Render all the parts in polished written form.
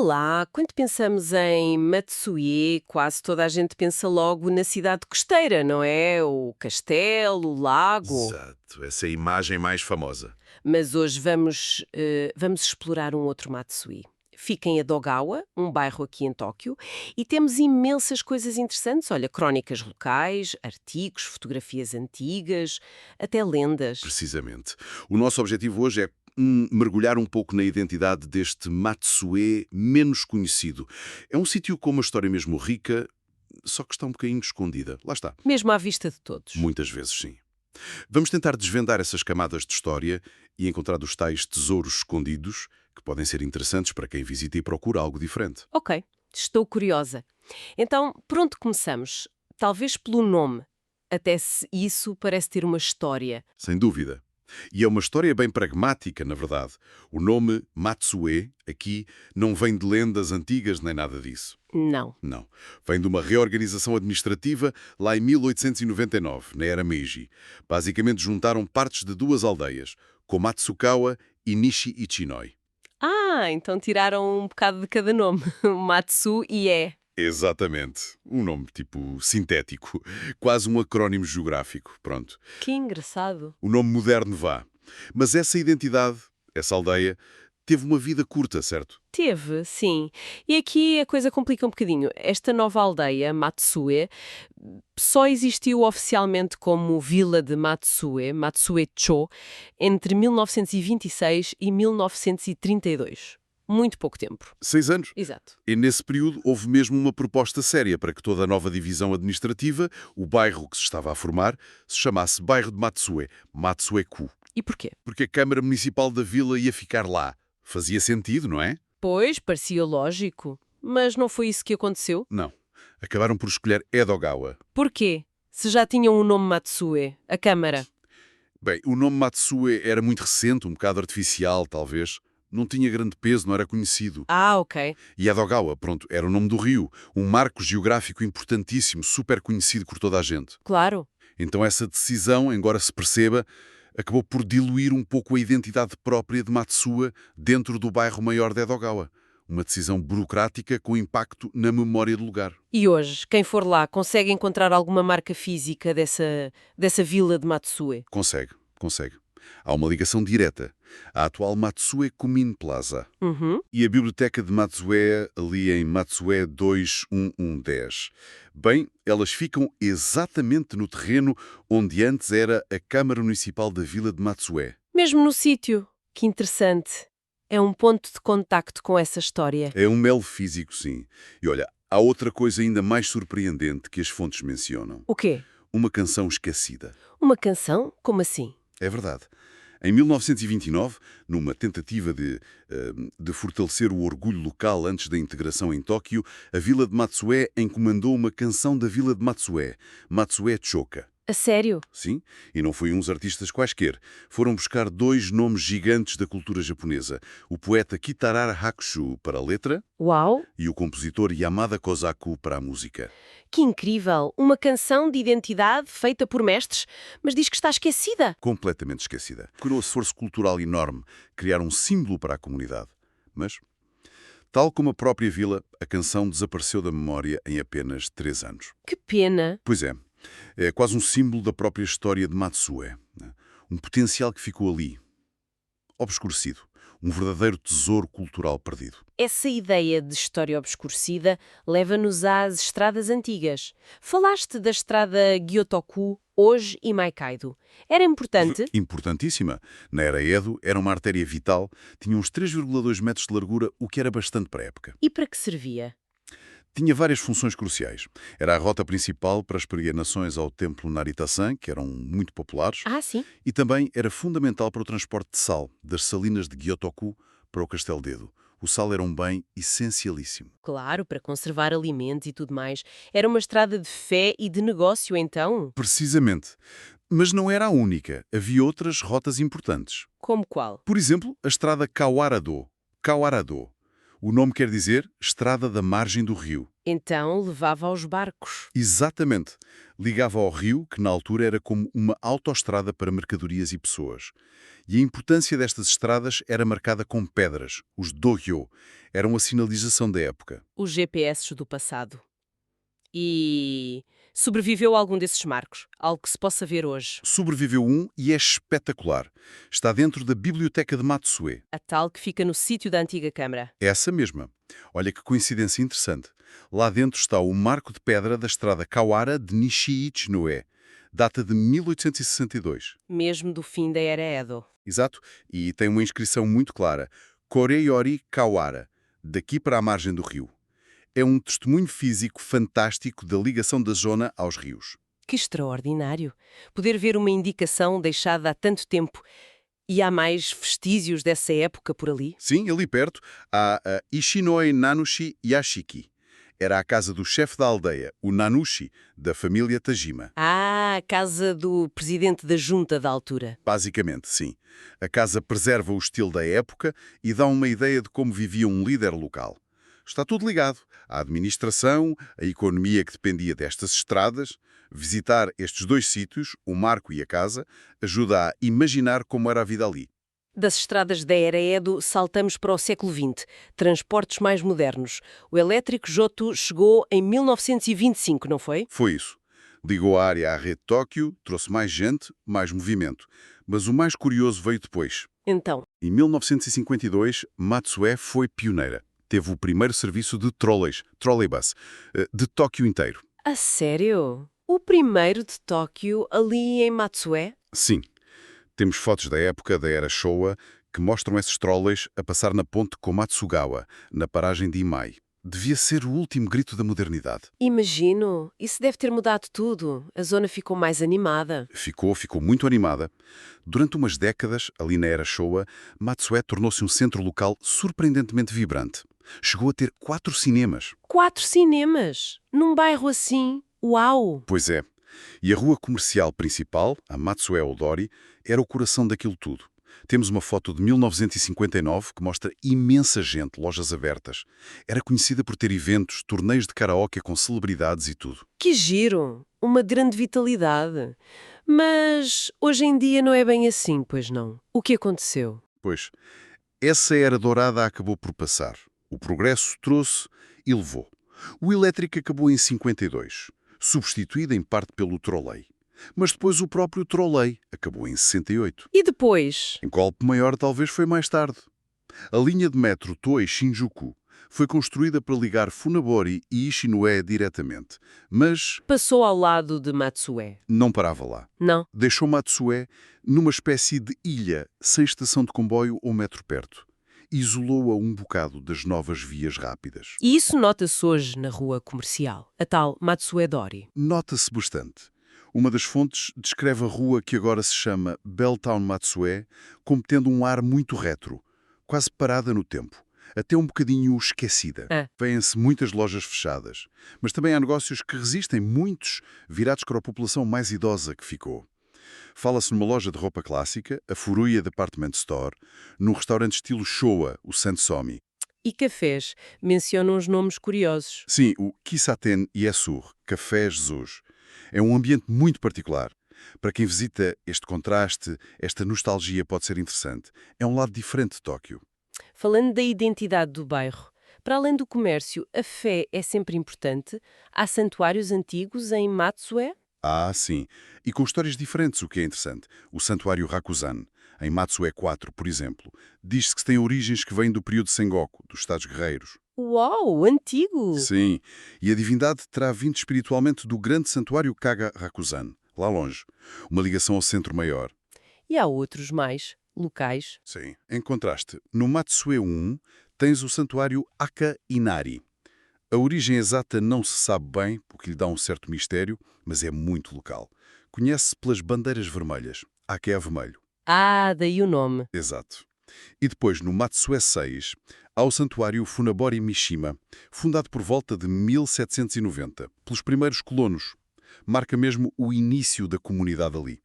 Olá, quando pensamos em Matsue, quase toda a gente pensa logo na cidade costeira, não é? O castelo, o lago. Exato, essa é a imagem mais famosa. Mas hoje vamos explorar um outro Matsue. Fica em Edogawa, um bairro aqui em Tóquio, e temos imensas coisas interessantes. Olha, crónicas locais, artigos, fotografias antigas, até lendas. Precisamente. O nosso objetivo hoje é mergulhar um pouco na identidade deste Matsue menos conhecido. É um sítio com uma história mesmo rica, só que está um bocadinho escondida. Lá está. Mesmo à vista de todos. Muitas vezes, sim. Vamos tentar desvendar essas camadas de história e encontrar os tais tesouros escondidos que podem ser interessantes para quem visita e procura algo diferente. Ok, estou curiosa. Então, por onde começamos? Talvez pelo nome. Até se isso parece ter uma história. Sem dúvida. E é uma história bem pragmática, na verdade. O nome Matsue, aqui, não vem de lendas antigas nem nada disso. Não. Não. Vem de uma reorganização administrativa lá em 1899, na era Meiji. Basicamente juntaram partes de duas aldeias, Komatsukawa e Nishi-Ichinoi. Ah, então tiraram um bocado de cada nome. Matsu e E. Exatamente. Um nome tipo sintético. Quase um acrónimo geográfico. Pronto. Que engraçado. O nome moderno vá. Mas essa identidade, essa aldeia, teve uma vida curta, certo? Teve, sim. E aqui a coisa complica um bocadinho. Esta nova aldeia, Matsue, só existiu oficialmente como Vila de Matsue, Matsue-cho, entre 1926 e 1932. Muito pouco tempo. 6 anos. Exato. E nesse período houve mesmo uma proposta séria para que toda a nova divisão administrativa, o bairro que se estava a formar, se chamasse Bairro de Matsue, Matsue-ku. E porquê? Porque a Câmara Municipal da Vila ia ficar lá. Fazia sentido, não é? Pois, parecia lógico. Mas não foi isso que aconteceu? Não. Acabaram por escolher Edogawa. Porquê? Se já tinham o nome Matsue, a Câmara. Bem, o nome Matsue era muito recente, um bocado artificial, talvez. Não tinha grande peso, não era conhecido. Ah, ok. E Edogawa, pronto, era o nome do rio, um marco geográfico importantíssimo, super conhecido por toda a gente. Claro. Então essa decisão, embora se perceba, acabou por diluir um pouco a identidade própria de Matsue dentro do bairro maior de Edogawa. Uma decisão burocrática com impacto na memória do lugar. E hoje, quem for lá, consegue encontrar alguma marca física dessa vila de Matsue? Consegue, consegue. Há uma ligação direta. A atual Matsue Kumin Plaza. Uhum. E a biblioteca de Matsue, ali em Matsue 21110. Bem, elas ficam exatamente no terreno onde antes era a Câmara Municipal da Vila de Matsue. Mesmo no sítio. Que interessante. É um ponto de contacto com essa história. É um melo físico, sim. E olha, há outra coisa ainda mais surpreendente que as fontes mencionam. O quê? Uma canção esquecida. Uma canção? Como assim? É verdade. Em 1929, numa tentativa de fortalecer o orgulho local antes da integração em Tóquio, a Vila de Matsue encomendou uma canção da Vila de Matsue, Matsue Choka. A sério? Sim, e não foi uns artistas quaisquer. Foram buscar dois nomes gigantes da cultura japonesa, o poeta Kitarara Hakushu para a letra Uau! e o compositor Yamada Kozaku para a música. Que incrível! Uma canção de identidade feita por mestres, mas diz que está esquecida. Completamente esquecida. Por um esforço cultural enorme, criar um símbolo para a comunidade. Mas, tal como a própria vila, a canção desapareceu da memória em apenas 3 anos. Que pena! Pois é quase um símbolo da própria história de Matsue. Né? Um potencial que ficou ali, obscurecido. Um verdadeiro tesouro cultural perdido. Essa ideia de história obscurecida leva-nos às estradas antigas. Falaste da estrada Gyotoku, hoje e Maikaido. Era importante? Importantíssima. Na era Edo, era uma artéria vital, tinha uns 3,2 metros de largura, o que era bastante para a época. E para que servia? Tinha várias funções cruciais. Era a rota principal para as peregrinações ao templo Narita-san, que eram muito populares, Ah, sim. e também era fundamental para o transporte de sal, das salinas de Gyotoku para o Castelo de Edo. O sal era um bem essencialíssimo. Claro, para conservar alimentos e tudo mais. Era uma estrada de fé e de negócio, então? Precisamente. Mas não era a única. Havia outras rotas importantes. Como qual? Por exemplo, a estrada Kawara-do. Kawara-do. O nome quer dizer Estrada da Margem do Rio. Então levava aos barcos. Exatamente. Ligava ao rio, que na altura era como uma autoestrada para mercadorias e pessoas. E a importância destas estradas era marcada com pedras, os dōryō. Eram a sinalização da época. Os GPS do passado. E sobreviveu a algum desses marcos? Algo que se possa ver hoje? Sobreviveu um e é espetacular. Está dentro da Biblioteca de Matsue. A tal que fica no sítio da antiga Câmara. Essa mesma. Olha que coincidência interessante. Lá dentro está o marco de pedra da estrada Kawara de Nishi-Ichinoe. Data de 1862. Mesmo do fim da era Edo. Exato. E tem uma inscrição muito clara. Koreyori Kawara. Daqui para a margem do rio. É um testemunho físico fantástico da ligação da zona aos rios. Que extraordinário! Poder ver uma indicação deixada há tanto tempo. E há mais vestígios dessa época por ali? Sim, ali perto, há a Ishinoi Nanushi Yashiki. Era a casa do chefe da aldeia, o Nanushi, da família Tajima. Ah, a casa do presidente da junta da altura. Basicamente, sim. A casa preserva o estilo da época e dá uma ideia de como vivia um líder local. Está tudo ligado. A administração, a economia que dependia destas estradas. Visitar estes dois sítios, o marco e a casa, ajuda a imaginar como era a vida ali. Das estradas da era Edo, saltamos para o século XX. Transportes mais modernos. O elétrico Joto chegou em 1925, não foi? Foi isso. Ligou a área à rede Tóquio, trouxe mais gente, mais movimento. Mas o mais curioso veio depois. Então, Em 1952, Matsue foi pioneira. Teve o primeiro serviço de trolleybus, de Tóquio inteiro. a sério? O primeiro de Tóquio ali em Matsue? Sim, temos fotos da época da era Showa que mostram esses trolleys a passar na ponte Komatsugawa, na paragem de Imai. Devia ser o último grito da modernidade. Imagino. Isso deve ter mudado tudo. A zona ficou mais animada. Ficou muito animada. Durante umas décadas, ali na era Showa, Matsue tornou-se um centro local surpreendentemente vibrante. Chegou a ter 4 cinemas. 4 cinemas? Num bairro assim? Uau! Pois é. E a rua comercial principal, a Matsue Odori, era o coração daquilo tudo. Temos uma foto de 1959 que mostra imensa gente, lojas abertas. Era conhecida por ter eventos, torneios de karaoke com celebridades e tudo. Que giro! Uma grande vitalidade. Mas hoje em dia não é bem assim, pois não? O que aconteceu? Pois, essa era dourada acabou por passar. O progresso trouxe e levou. O elétrico acabou em 52, substituído em parte pelo trolley. Mas depois o próprio trolley acabou em 68. E depois? Em golpe maior talvez foi mais tarde. A linha de metro Toei-Shinjuku foi construída para ligar Funabori e Ishinoe diretamente, mas Passou ao lado de Matsue. não parava lá. Não? Deixou Matsue numa espécie de ilha, sem estação de comboio ou metro perto. Isolou-a um bocado das novas vias rápidas. E isso nota-se hoje na rua comercial, a tal Matsue Dori. Nota-se bastante. Uma das fontes descreve a rua que agora se chama Belltown Matsue como tendo um ar muito retro, quase parada no tempo, até um bocadinho esquecida. Vêem-se muitas lojas fechadas, mas também há negócios que resistem, muitos virados para a população mais idosa que ficou. Fala-se numa loja de roupa clássica, a Furuya Department Store, num restaurante estilo Showa, o Sansomi. E cafés mencionam uns nomes curiosos. Sim, o Kisaten Yesur, Café Jesus. É um ambiente muito particular. Para quem visita, este contraste, esta nostalgia pode ser interessante. É um lado diferente de Tóquio. Falando da identidade do bairro, para além do comércio, a fé é sempre importante? Há santuários antigos em Matsue? Ah, sim. E com histórias diferentes, o que é interessante. O Santuário Rakuzan, em Matsue 4, por exemplo, diz-se que tem origens que vêm do período Sengoku, dos Estados Guerreiros. Uau, antigo! Sim, e a divindade terá vindo espiritualmente do grande santuário Kaga Rakuzan, lá longe. Uma ligação ao centro maior. E há outros mais, locais. Sim. Em contraste, no Matsue 1 tens o santuário Aka Inari. A origem exata não se sabe bem, o que lhe dá um certo mistério, mas é muito local. Conhece-se pelas bandeiras vermelhas. Aka é vermelho. Ah, daí o nome. Exato. E depois, no Matsue 6, há o santuário Funabori Mishima, fundado por volta de 1790, pelos primeiros colonos. Marca mesmo o início da comunidade ali.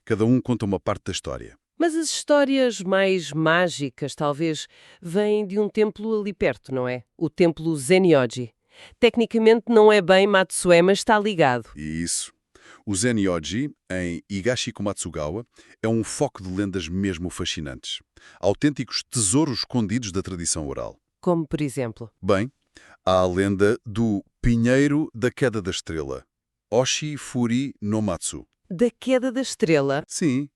Cada um conta uma parte da história. Mas as histórias mais mágicas, talvez, vêm de um templo ali perto, não é? O templo Zenyoji. Tecnicamente não é bem Matsue, mas está ligado. E isso. O Zenyoji, em Higashikumatsugawa, é um foco de lendas mesmo fascinantes. Autênticos tesouros escondidos da tradição oral. Como, por exemplo, Bem, há a lenda do Pinheiro da Queda da Estrela, Oshi Furi no Matsu. da queda da estrela. Sim,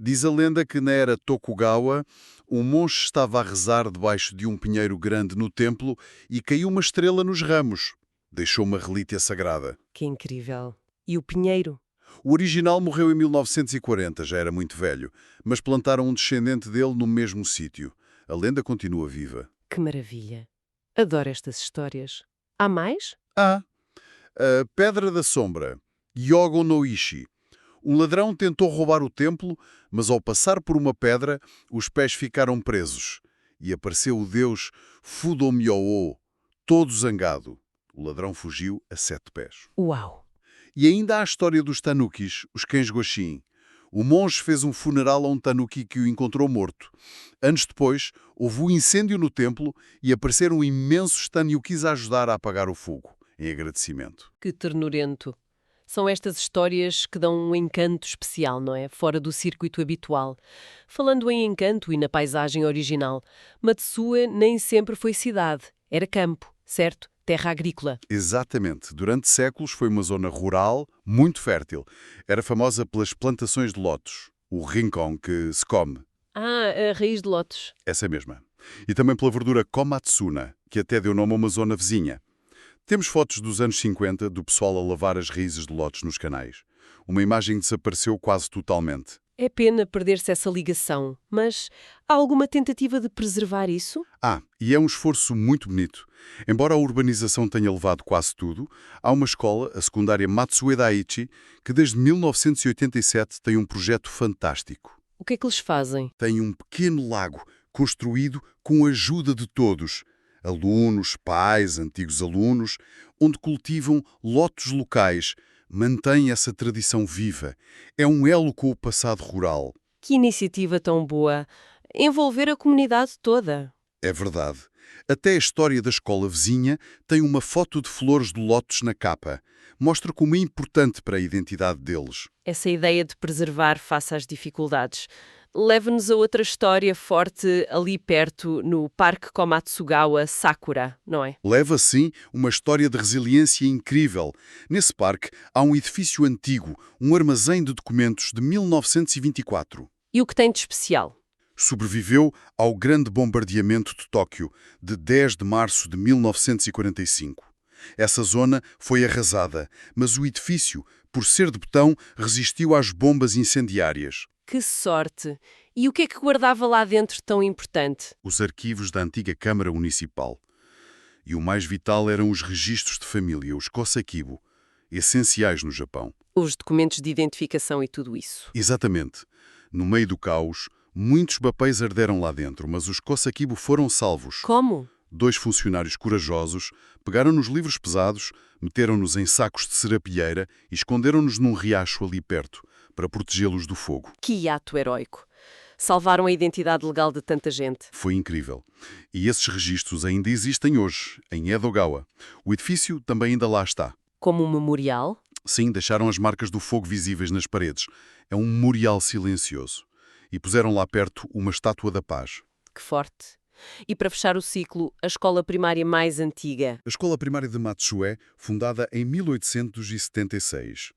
diz a lenda que na era Tokugawa, um monge estava a rezar debaixo de um pinheiro grande no templo e caiu uma estrela nos ramos. Deixou uma relíquia sagrada. Que incrível. E o pinheiro? O original morreu em 1940, já era muito velho, mas plantaram um descendente dele no mesmo sítio. A lenda continua viva. Que maravilha. Adoro estas histórias. Há mais? Ah, a Pedra da Sombra, Yogo no Ishi. Um ladrão tentou roubar o templo, mas ao passar por uma pedra, os pés ficaram presos. E apareceu o deus Fudomyo-o, todo zangado. O ladrão fugiu a 7 pés. Uau! E ainda há a história dos tanukis, os cães Goshin. O monge fez um funeral a um tanuki que o encontrou morto. Anos depois, houve um incêndio no templo e apareceram imensos tanukis a ajudar a apagar o fogo, em agradecimento. Que ternurento. São estas histórias que dão um encanto especial, não é? Fora do circuito habitual. Falando em encanto e na paisagem original, Matsue nem sempre foi cidade. Era campo, certo? Terra agrícola. Exatamente. Durante séculos foi uma zona rural muito fértil. Era famosa pelas plantações de lotos, o rincon que se come, Ah, a raiz de lotos. essa mesma. E também pela verdura Komatsuna, que até deu nome a uma zona vizinha. Temos fotos dos anos 50 do pessoal a lavar as raízes de lotos nos canais. Uma imagem que desapareceu quase totalmente. É pena perder-se essa ligação, mas há alguma tentativa de preservar isso? E é um esforço muito bonito. Embora a urbanização tenha levado quase tudo, há uma escola, a secundária Matsue Daiichi, que desde 1987 tem um projeto fantástico. O que é que eles fazem? Tem um pequeno lago construído com a ajuda de todos, alunos, pais, antigos alunos, onde cultivam lotos locais, mantém essa tradição viva. É um elo com o passado rural. Que iniciativa tão boa! Envolver a comunidade toda. É verdade. Até a história da escola vizinha tem uma foto de flores de lótus na capa. Mostra como é importante para a identidade deles. Essa ideia de preservar face às dificuldades leva-nos a outra história forte ali perto, no Parque Komatsugawa Sakura, não é? Leva, sim, uma história de resiliência incrível. Nesse parque há um edifício antigo, um armazém de documentos de 1924. E o que tem de especial? Sobreviveu ao grande bombardeamento de Tóquio, de 10 de março de 1945. Essa zona foi arrasada, mas o edifício, por ser de betão, resistiu às bombas incendiárias. Que sorte! E o que é que guardava lá dentro tão importante? Os arquivos da antiga Câmara Municipal. E o mais vital eram os registros de família, os kosakibo, essenciais no Japão. Os documentos de identificação e tudo isso. Exatamente. No meio do caos, muitos papéis arderam lá dentro, mas os kosakibo foram salvos. Como? 2 funcionários corajosos pegaram nos livros pesados, meteram-nos em sacos de serapilheira e esconderam-nos num riacho ali perto, para protegê-los do fogo. Que ato heroico! Salvaram a identidade legal de tanta gente. Foi incrível. E esses registros ainda existem hoje, em Edogawa. O edifício também ainda lá está. Como um memorial? Sim, deixaram as marcas do fogo visíveis nas paredes. É um memorial silencioso. E puseram lá perto uma estátua da paz. Que forte! E para fechar o ciclo, a escola primária mais antiga. A escola primária de Matsue, fundada em 1876.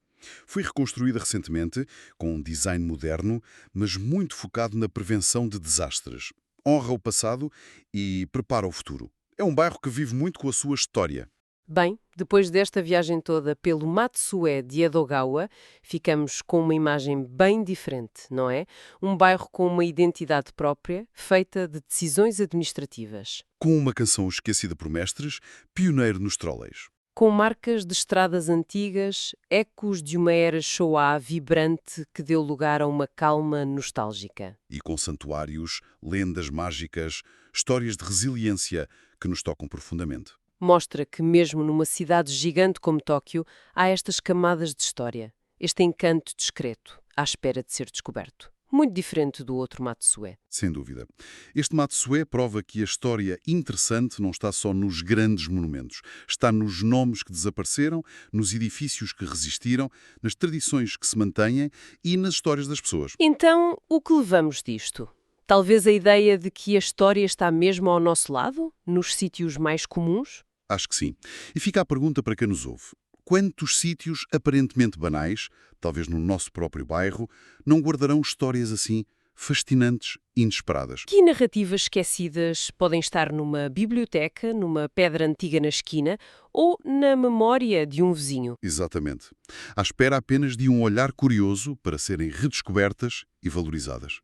Foi reconstruída recentemente, com um design moderno, mas muito focado na prevenção de desastres. Honra o passado e prepara o futuro. É um bairro que vive muito com a sua história. Bem, depois desta viagem toda pelo Matsue de Edogawa, ficamos com uma imagem bem diferente, não é? Um bairro com uma identidade própria, feita de decisões administrativas. Com uma canção esquecida por mestres, pioneiro nos trolleys. Com marcas de estradas antigas, ecos de uma era Showa vibrante que deu lugar a uma calma nostálgica. E com santuários, lendas mágicas, histórias de resiliência que nos tocam profundamente. Mostra que mesmo numa cidade gigante como Tóquio, há estas camadas de história, este encanto discreto, à espera de ser descoberto. muito diferente do outro Matsue. Sem dúvida. Este Matsue prova que a história interessante não está só nos grandes monumentos. Está nos nomes que desapareceram, nos edifícios que resistiram, nas tradições que se mantêm e nas histórias das pessoas. Então, o que levamos disto? Talvez a ideia de que a história está mesmo ao nosso lado, nos sítios mais comuns? Acho que sim. E fica a pergunta para quem nos ouve. Quantos sítios aparentemente banais, talvez no nosso próprio bairro, não guardarão histórias assim fascinantes e inesperadas? Que narrativas esquecidas podem estar numa biblioteca, numa pedra antiga na esquina ou na memória de um vizinho? Exatamente. À espera apenas de um olhar curioso para serem redescobertas e valorizadas.